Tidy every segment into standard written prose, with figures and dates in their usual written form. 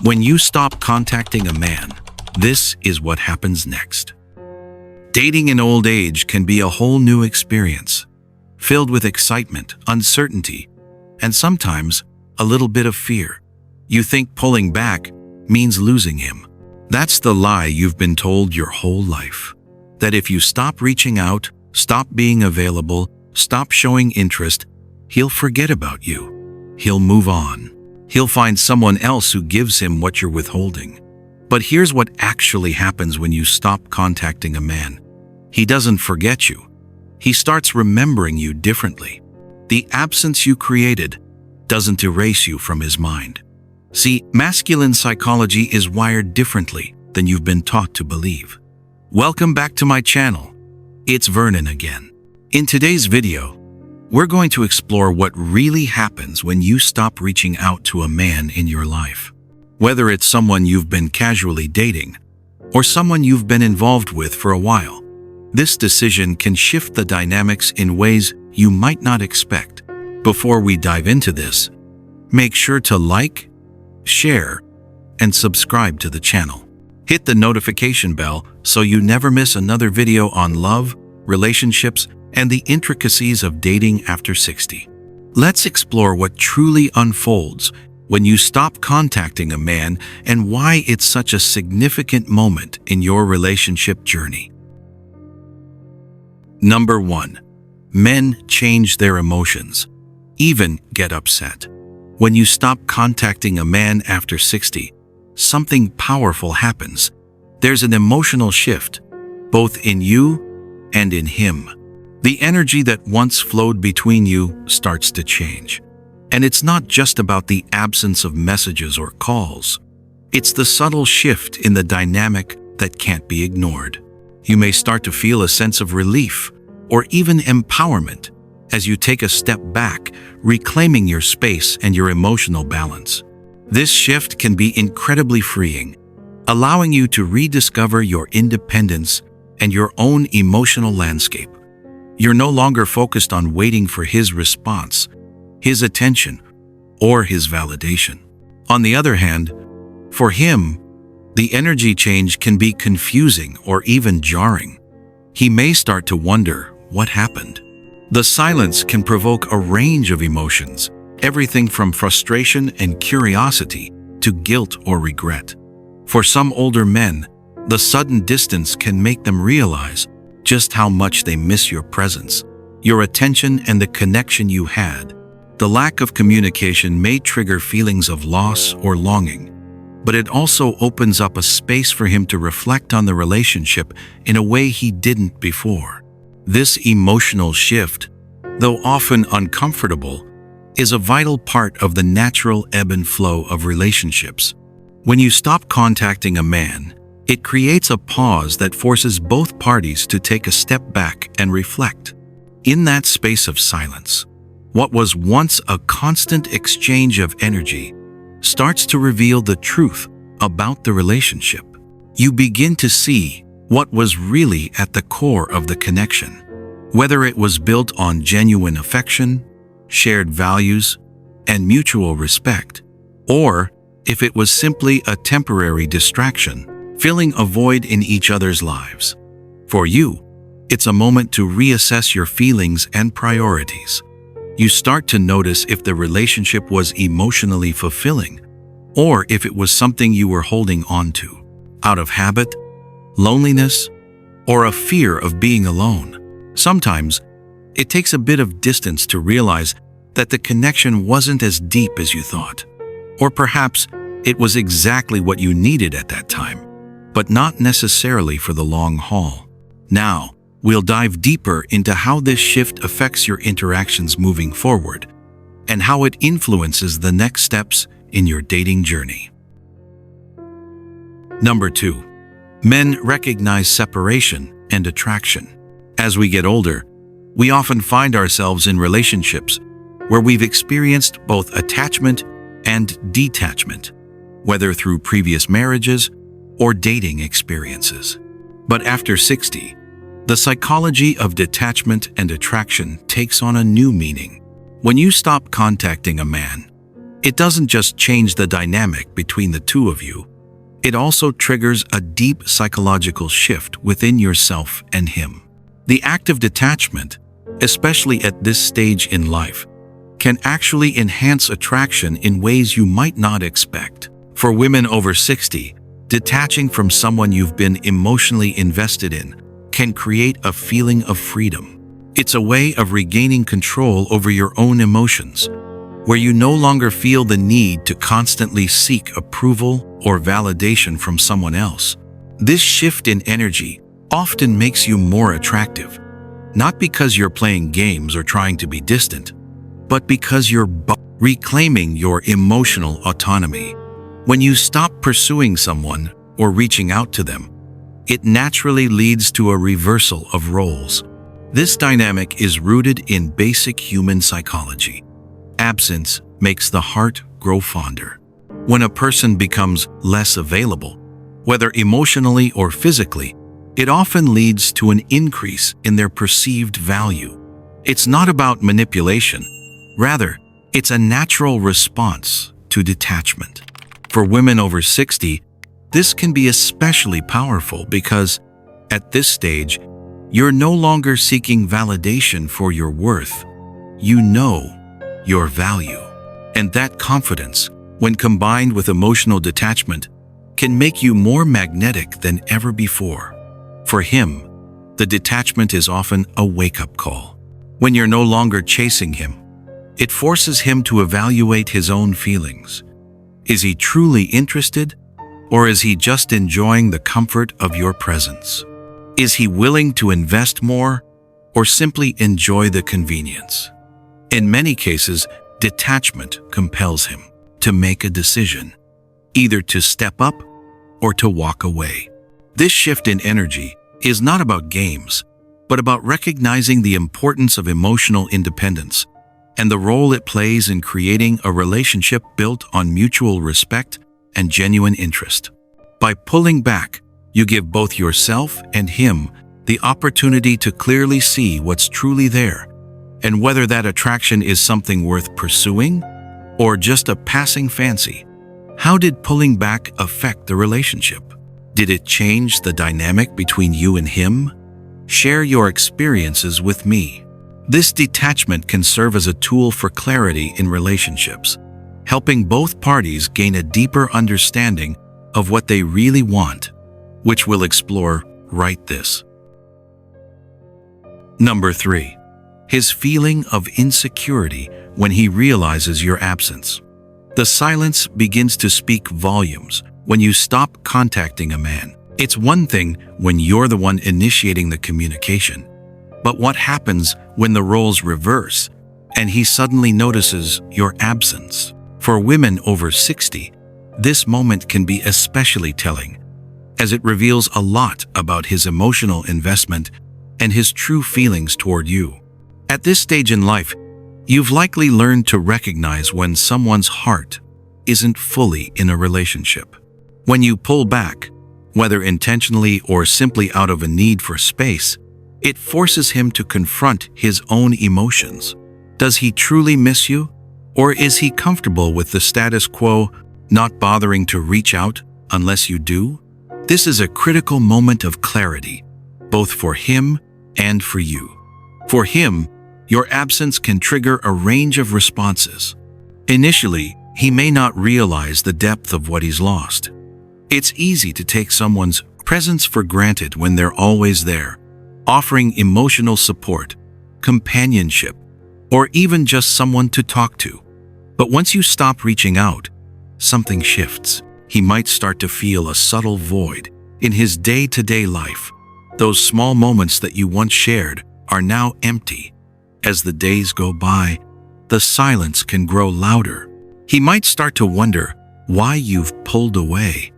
When you stop contacting a man, this is what happens next. Dating in old age can be a whole new experience, filled with excitement, uncertainty, and sometimes a little bit of fear. You think pulling back means losing him. That's the lie you've been told your whole life. That if you stop reaching out, stop being available, stop showing interest, he'll forget about you. He'll move on. He'll find someone else who gives him what you're withholding. But here's what actually happens when you stop contacting a man. He doesn't forget you. He starts remembering you differently. The absence you created doesn't erase you from his mind. See, masculine psychology is wired differently than you've been taught to believe. Welcome back to my channel. It's Vernon again. In today's video, we're going to explore what really happens when you stop reaching out to a man in your life. Whether it's someone you've been casually dating or someone you've been involved with for a while, this decision can shift the dynamics in ways you might not expect. Before we dive into this, make sure to like, share, and subscribe to the channel. Hit the notification bell so you never miss another video on love, relationships, and the intricacies of dating after 60. Let's explore what truly unfolds when you stop contacting a man and why it's such a significant moment in your relationship journey. Number 1. Men change their emotions, even get upset. When you stop contacting a man after 60, something powerful happens. There's an emotional shift, both in you and in him. The energy that once flowed between you starts to change. And it's not just about the absence of messages or calls. It's the subtle shift in the dynamic that can't be ignored. You may start to feel a sense of relief or even empowerment as you take a step back, reclaiming your space and your emotional balance. This shift can be incredibly freeing, allowing you to rediscover your independence and your own emotional landscape. You're no longer focused on waiting for his response, his attention, or his validation. On the other hand, for him, the energy change can be confusing or even jarring. He may start to wonder what happened. The silence can provoke a range of emotions, everything from frustration and curiosity to guilt or regret. For some older men, the sudden distance can make them realize just how much they miss your presence, your attention, and the connection you had. The lack of communication may trigger feelings of loss or longing, but it also opens up a space for him to reflect on the relationship in a way he didn't before. This emotional shift, though often uncomfortable, is a vital part of the natural ebb and flow of relationships. When you stop contacting a man, it creates a pause that forces both parties to take a step back and reflect. In that space of silence, what was once a constant exchange of energy starts to reveal the truth about the relationship. You begin to see what was really at the core of the connection, whether it was built on genuine affection, shared values, and mutual respect, or if it was simply a temporary distraction, filling a void in each other's lives. For you, it's a moment to reassess your feelings and priorities. You start to notice if the relationship was emotionally fulfilling, or if it was something you were holding on to, out of habit, loneliness, or a fear of being alone. Sometimes, it takes a bit of distance to realize that the connection wasn't as deep as you thought. Or perhaps it was exactly what you needed at that time, but not necessarily for the long haul. Now, we'll dive deeper into how this shift affects your interactions moving forward, and how it influences the next steps in your dating journey. Number 2. Men recognize separation and attraction. As we get older, we often find ourselves in relationships where we've experienced both attachment and detachment, whether through previous marriages or dating experiences. But after 60, the psychology of detachment and attraction takes on a new meaning. When you stop contacting a man, It doesn't just change the dynamic between the two of you, it also triggers a deep psychological shift within yourself and him. The act of detachment, especially at this stage in life, can actually enhance attraction in ways you might not expect. For women over 60, detaching from someone you've been emotionally invested in can create a feeling of freedom. It's a way of regaining control over your own emotions, where you no longer feel the need to constantly seek approval or validation from someone else. This shift in energy often makes you more attractive, not because you're playing games or trying to be distant, but because you're reclaiming your emotional autonomy. When you stop pursuing someone or reaching out to them, it naturally leads to a reversal of roles. This dynamic is rooted in basic human psychology. Absence makes the heart grow fonder. When a person becomes less available, whether emotionally or physically, it often leads to an increase in their perceived value. It's not about manipulation. Rather, it's a natural response to detachment. For women over 60, this can be especially powerful because, at this stage, you're no longer seeking validation for your worth. You know your value. And that confidence, when combined with emotional detachment, can make you more magnetic than ever before. For him, the detachment is often a wake-up call. When you're no longer chasing him, it forces him to evaluate his own feelings. Is he truly interested, or is he just enjoying the comfort of your presence? Is he willing to invest more, or simply enjoy the convenience? In many cases, detachment compels him to make a decision, either to step up or to walk away. This shift in energy is not about games, but about recognizing the importance of emotional independence and the role it plays in creating a relationship built on mutual respect and genuine interest. By pulling back, you give both yourself and him the opportunity to clearly see what's truly there, and whether that attraction is something worth pursuing or just a passing fancy. How did pulling back affect the relationship? Did it change the dynamic between you and him? Share your experiences with me. This detachment can serve as a tool for clarity in relationships, helping both parties gain a deeper understanding of what they really want, which we'll explore right this. Number 3. His feeling of insecurity when he realizes your absence. The silence begins to speak volumes when you stop contacting a man. It's one thing when you're the one initiating the communication, but what happens when the roles reverse and he suddenly notices your absence? For women over 60, this moment can be especially telling, as it reveals a lot about his emotional investment and his true feelings toward you. At this stage in life, you've likely learned to recognize when someone's heart isn't fully in a relationship. When you pull back, whether intentionally or simply out of a need for space, it forces him to confront his own emotions. Does he truly miss you? Or is he comfortable with the status quo, not bothering to reach out unless you do? This is a critical moment of clarity, both for him and for you. For him, your absence can trigger a range of responses. Initially, he may not realize the depth of what he's lost. It's easy to take someone's presence for granted when they're always there, offering emotional support, companionship, or even just someone to talk to. But once you stop reaching out, something shifts. He might start to feel a subtle void in his day-to-day life. Those small moments that you once shared are now empty. As the days go by, the silence can grow louder. He might start to wonder why you've pulled away,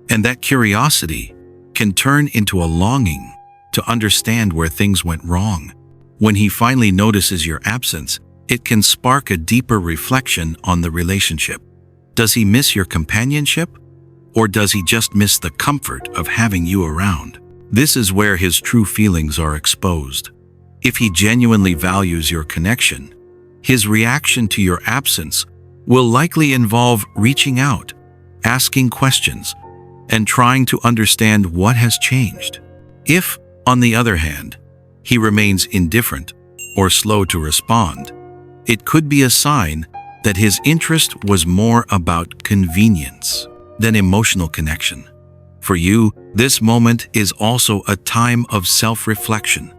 and that curiosity can turn into a longing to understand where things went wrong. When he finally notices your absence, it can spark a deeper reflection on the relationship. Does he miss your companionship, or does he just miss the comfort of having you around? This is where his true feelings are exposed. If he genuinely values your connection, his reaction to your absence will likely involve reaching out, asking questions, and trying to understand what has changed. If, on the other hand, he remains indifferent or slow to respond, it could be a sign that his interest was more about convenience than emotional connection. For you, this moment is also a time of self-reflection.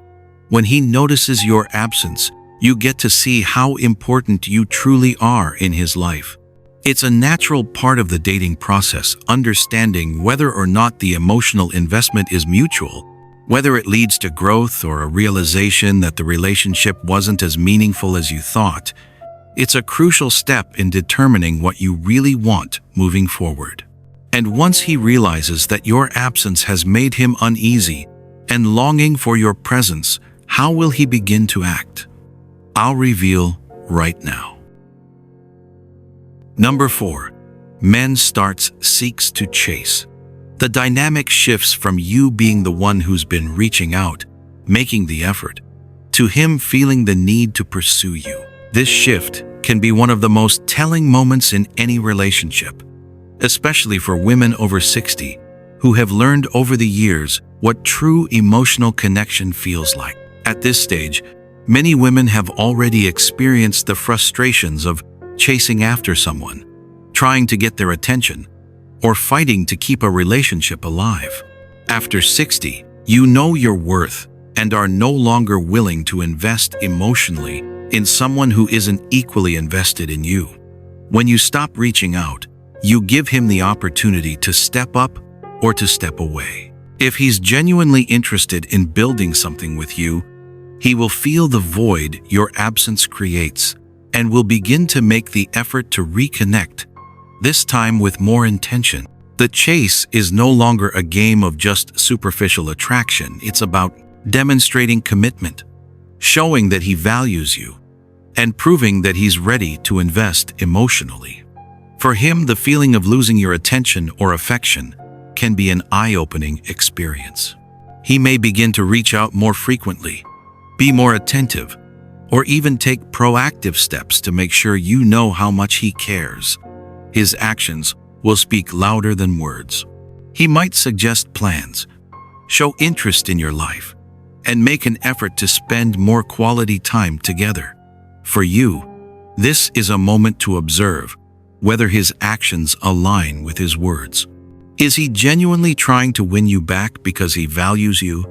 When he notices your absence, you get to see how important you truly are in his life. It's a natural part of the dating process, understanding whether or not the emotional investment is mutual, whether it leads to growth or a realization that the relationship wasn't as meaningful as you thought. It's a crucial step in determining what you really want moving forward. And once he realizes that your absence has made him uneasy and longing for your presence, how will he begin to act? I'll reveal right now. Number 4. Men seeks to chase. The dynamic shifts from you being the one who's been reaching out, making the effort, to him feeling the need to pursue you. This shift can be one of the most telling moments in any relationship, especially for women over 60 who have learned over the years what true emotional connection feels like. At this stage, many women have already experienced the frustrations of chasing after someone, trying to get their attention, or fighting to keep a relationship alive. After 60, you know your worth and are no longer willing to invest emotionally in someone who isn't equally invested in you. When you stop reaching out, you give him the opportunity to step up or to step away. If he's genuinely interested in building something with you, he will feel the void your absence creates and will begin to make the effort to reconnect, this time with more intention. The chase is no longer a game of just superficial attraction. It's about demonstrating commitment, showing that he values you, and proving that he's ready to invest emotionally. For him, the feeling of losing your attention or affection can be an eye-opening experience. He may begin to reach out more frequently, be more attentive, or even take proactive steps to make sure you know how much he cares. His actions will speak louder than words. He might suggest plans, show interest in your life, and make an effort to spend more quality time together. For you, this is a moment to observe whether his actions align with his words. Is he genuinely trying to win you back because he values you,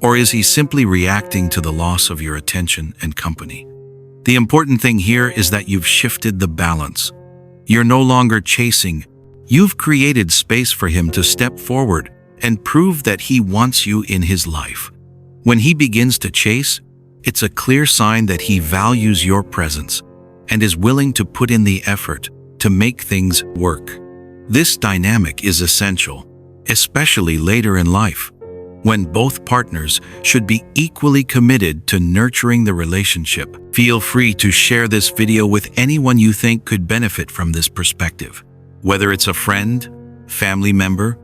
or is he simply reacting to the loss of your attention and company? The important thing here is that you've shifted the balance. You're no longer chasing. You've created space for him to step forward and prove that he wants you in his life. When he begins to chase, it's a clear sign that he values your presence and is willing to put in the effort to make things work. This dynamic is essential, especially later in life, when both partners should be equally committed to nurturing the relationship. Feel free to share this video with anyone you think could benefit from this perspective, whether it's a friend, family member,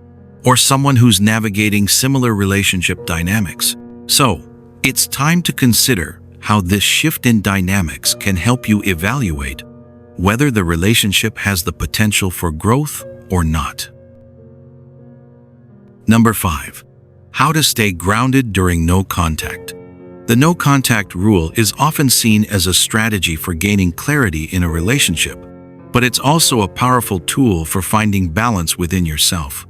or someone who's navigating similar relationship dynamics. So, it's time to consider how this shift in dynamics can help you evaluate whether the relationship has the potential for growth or not. Number 5. How to stay grounded during no contact. The no contact rule is often seen as a strategy for gaining clarity in a relationship, but it's also a powerful tool for finding balance within yourself.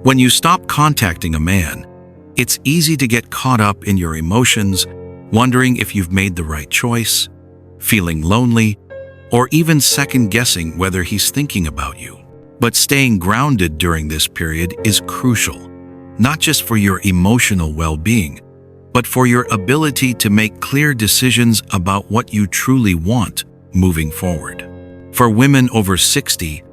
When you stop contacting a man, it's easy to get caught up in your emotions, wondering if you've made the right choice, feeling lonely, or even second-guessing whether he's thinking about you. But staying grounded during this period is crucial, not just for your emotional well-being, but for your ability to make clear decisions about what you truly want moving forward. For women over 60,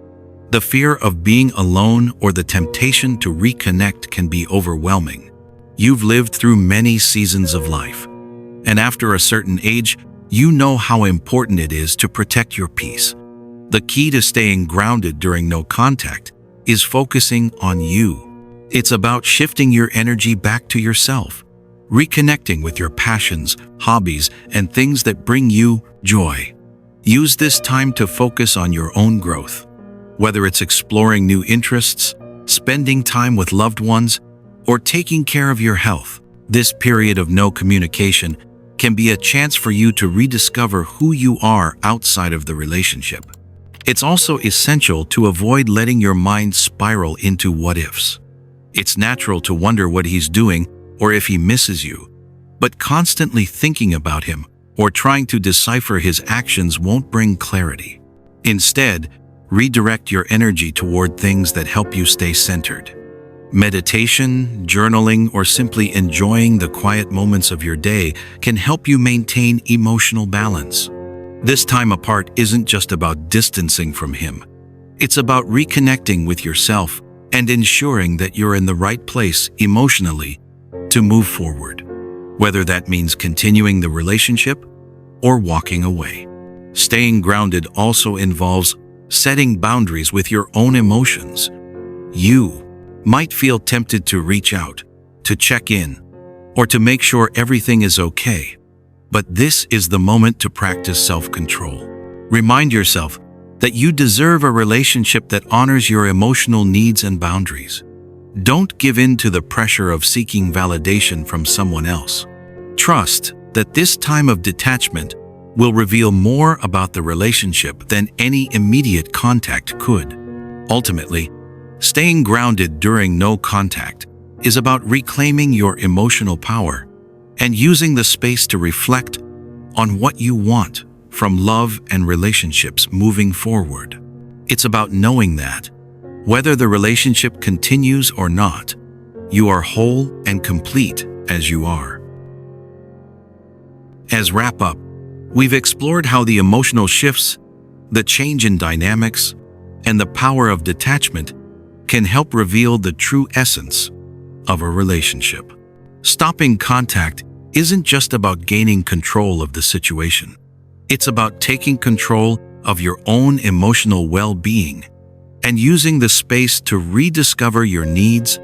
the fear of being alone or the temptation to reconnect can be overwhelming. You've lived through many seasons of life, and after a certain age, you know how important it is to protect your peace. The key to staying grounded during no contact is focusing on you. It's about shifting your energy back to yourself, reconnecting with your passions, hobbies, and things that bring you joy. Use this time to focus on your own growth. Whether it's exploring new interests, spending time with loved ones, or taking care of your health, this period of no communication can be a chance for you to rediscover who you are outside of the relationship. It's also essential to avoid letting your mind spiral into what-ifs. It's natural to wonder what he's doing or if he misses you, but constantly thinking about him or trying to decipher his actions won't bring clarity. Instead, redirect your energy toward things that help you stay centered. Meditation, journaling, or simply enjoying the quiet moments of your day can help you maintain emotional balance. This time apart isn't just about distancing from him. It's about reconnecting with yourself and ensuring that you're in the right place emotionally to move forward, whether that means continuing the relationship or walking away. Staying grounded also involves setting boundaries with your own emotions. You might feel tempted to reach out, to check in, or to make sure everything is okay. But this is the moment to practice self-control. Remind yourself that you deserve a relationship that honors your emotional needs and boundaries. Don't give in to the pressure of seeking validation from someone else. Trust that this time of detachment will reveal more about the relationship than any immediate contact could. Ultimately, staying grounded during no contact is about reclaiming your emotional power and using the space to reflect on what you want from love and relationships moving forward. It's about knowing that, whether the relationship continues or not, you are whole and complete as you are. As wrap up, we've explored how the emotional shifts, the change in dynamics, and the power of detachment can help reveal the true essence of a relationship. Stopping contact isn't just about gaining control of the situation. It's about taking control of your own emotional well-being and using the space to rediscover your needs,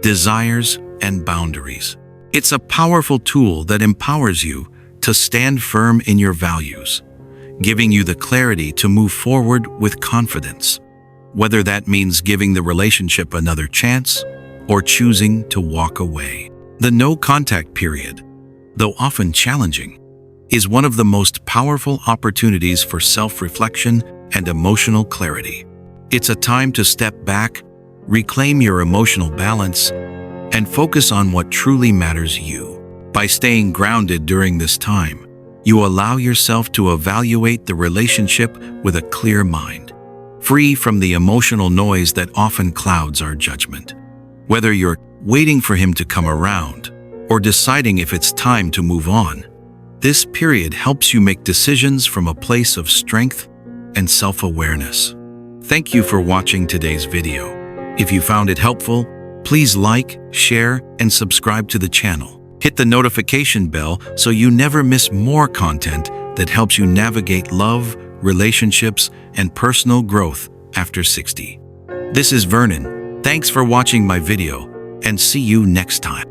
desires, and boundaries. It's a powerful tool that empowers you to stand firm in your values, giving you the clarity to move forward with confidence, whether that means giving the relationship another chance or choosing to walk away. The no-contact period, though often challenging, is one of the most powerful opportunities for self-reflection and emotional clarity. It's a time to step back, reclaim your emotional balance, and focus on what truly matters you. By staying grounded during this time, you allow yourself to evaluate the relationship with a clear mind, free from the emotional noise that often clouds our judgment. Whether you're waiting for him to come around or deciding if it's time to move on, this period helps you make decisions from a place of strength and self-awareness. Thank you for watching today's video. If you found it helpful, please like, share, and subscribe to the channel. Hit the notification bell so you never miss more content that helps you navigate love, relationships, and personal growth after 60. This is Vernon. Thanks for watching my video, and see you next time.